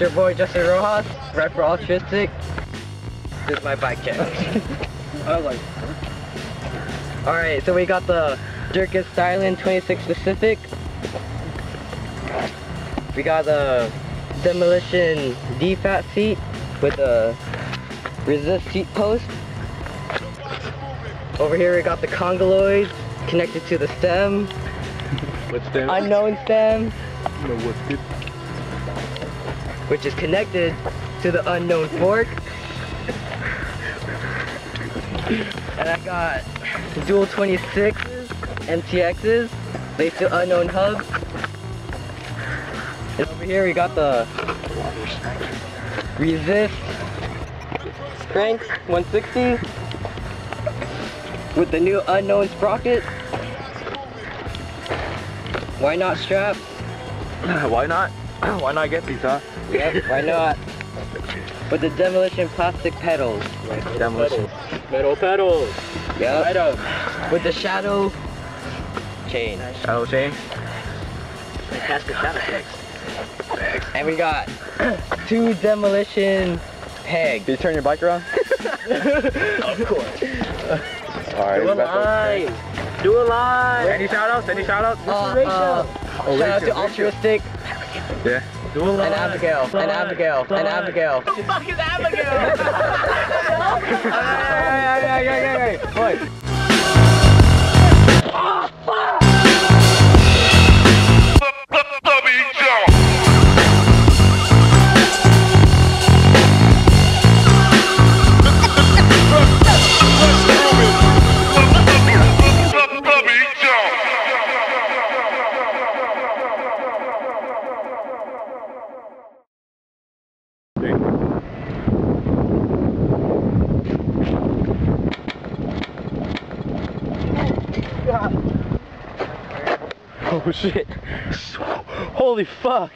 your boy Justin Rojas, rep for Altruistic. This is my bike check. I was like, alright, so we got the Jerkin Styling 26 Pacific. We got the Demolition D-Fat seat with a resist seat post. Over here we got the Congoloids connected to the stem. What stem? Unknown stem. No, what's it? Which is connected to the unknown fork. And I got dual 26 MTXs, placed to unknown hubs. And over here we got the resist crank 160 with the new unknown sprocket. Why not straps? Why not? Why not get these, huh? Yep, why not? With the Demolition plastic pedals. Demolition. Metal pedals. Yep. Right up. With the shadow chain. Shadow chain. Fantastic shadow chain. And we got 2 Demolition pegs. Can you turn your bike around? Of course. Alright. Do a line. Do a line. Any shout outs? Any shout outs? Shout out to Altruistic. Yeah. Do a line. And Abigail. And Abigail. And Abigail. Who the fuck is Abigail? Hey. What? Oh shit. Holy fuck.